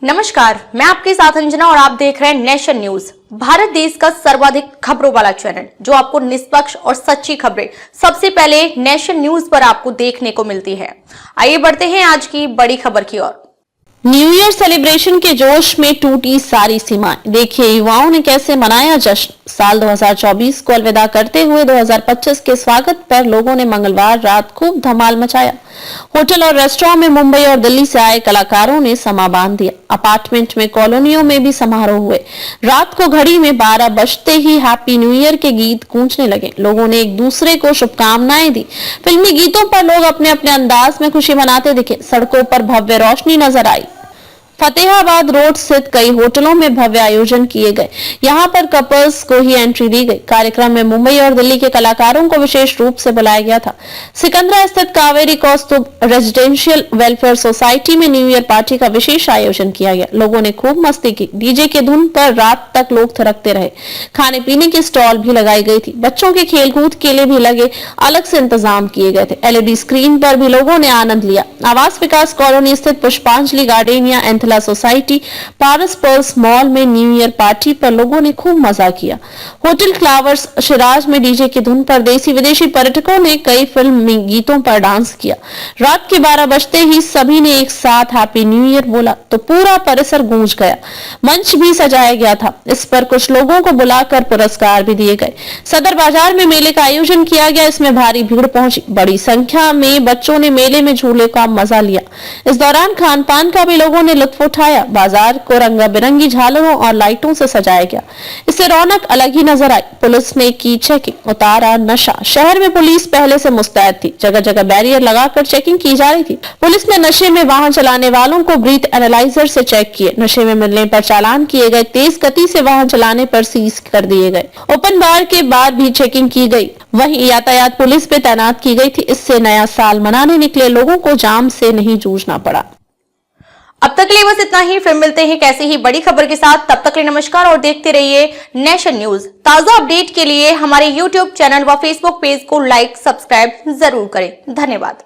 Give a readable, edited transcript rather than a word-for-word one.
नमस्कार, मैं आपके साथ अंजना और आप देख रहे हैं नेशन न्यूज, भारत देश का सर्वाधिक खबरों वाला चैनल जो आपको निष्पक्ष और सच्ची खबरें सबसे पहले नेशन न्यूज पर आपको देखने को मिलती है। आइए बढ़ते हैं आज की बड़ी खबर की ओर। न्यू ईयर सेलिब्रेशन के जोश में टूटी सारी सीमाएं, देखिए युवाओं ने कैसे मनाया जश्न। साल 2024 को अलविदा करते हुए 2025 के स्वागत पर लोगों ने मंगलवार रात खूब धमाल मचाया। होटल और रेस्टोरेंट में मुंबई और दिल्ली से आए कलाकारों ने समा बांध दिया। अपार्टमेंट में, कॉलोनियों में भी समारोह हुए। रात को घड़ी में 12 बजते ही हैप्पी न्यू ईयर के गीत गूंजने लगे। लोगों ने एक दूसरे को शुभकामनाएं दी। फिल्मी गीतों पर लोग अपने अपने अंदाज में खुशी मनाते दिखे। सड़कों पर भव्य रोशनी नजर आई। फतेहाबाद रोड स्थित कई होटलों में भव्य आयोजन किए गए। यहां पर कपल्स को ही एंट्री दी गई। कार्यक्रम में मुंबई और दिल्ली के कलाकारों को विशेष रूप से बुलाया गया था। सिकंदरा स्थित कावेरी कौस्तुभ रेजिडेंशियल वेलफेयर सोसाइटी में न्यू ईयर पार्टी का विशेष आयोजन किया गया। लोगों ने खूब मस्ती की। डीजे के धुन पर रात तक लोग थिरकते रहे। खाने पीने की स्टॉल भी लगाई गई थी। बच्चों के खेलकूद के लिए भी लगे अलग से इंतजाम किए गए थे। एलईडी स्क्रीन पर भी लोगों ने आनंद लिया। आवास विकास कॉलोनी स्थित पुष्पांजलि गार्डेनिया एंथला सोसाइटी, पारस पर्ल्स मॉल में न्यू ईयर पार्टी पर लोगों ने खूब मजा किया। होटल फ्लावर्स शिराज में डीजे की धुन पर देसी विदेशी पर्यटकों ने कई फिल्मी गीतों पर डांस किया। रात के 12 बजते ही सभी ने एक साथ हैप्पी न्यू ईयर बोला तो पूरा परिसर गूंज गया। मंच भी सजाया गया था। इस पर कुछ लोगों को बुलाकर पुरस्कार भी दिए गए। सदर बाजार में मेले का आयोजन किया गया। इसमें भारी भीड़ पहुंची। बड़ी संख्या में बच्चों ने मेले में झूले का मजा लिया। इस दौरान खान पान का भी लोगों ने लुत्फ उठाया। बाजार को रंग बिरंगी झालरों और लाइटों से सजाया गया। इससे रौनक अलग ही नजर आई। पुलिस ने की चेकिंग, उतारा नशा। शहर में पुलिस पहले से मुस्तैद थी। जगह जगह बैरियर लगाकर चेकिंग की जा रही थी। पुलिस ने नशे में वाहन चलाने वालों को ब्रीथ एनालाइजर से चेक किए। नशे में मिलने पर चालान किए गए। तेज गति से वाहन चलाने पर सीज कर दिए गए। ओपन बार के बाद भी चेकिंग की गई। वहीं यातायात पुलिस पे तैनात की गई थी। इससे नया साल मनाने निकले लोगों को जाम से नहीं जूझना पड़ा। अब तक के लिए बस इतना ही। फिर मिलते हैं कैसी ही बड़ी खबर के साथ। तब तक के लिए नमस्कार और देखते रहिए नेशन न्यूज। ताजा अपडेट के लिए हमारे YouTube चैनल व Facebook पेज को लाइक, सब्सक्राइब जरूर करें। धन्यवाद।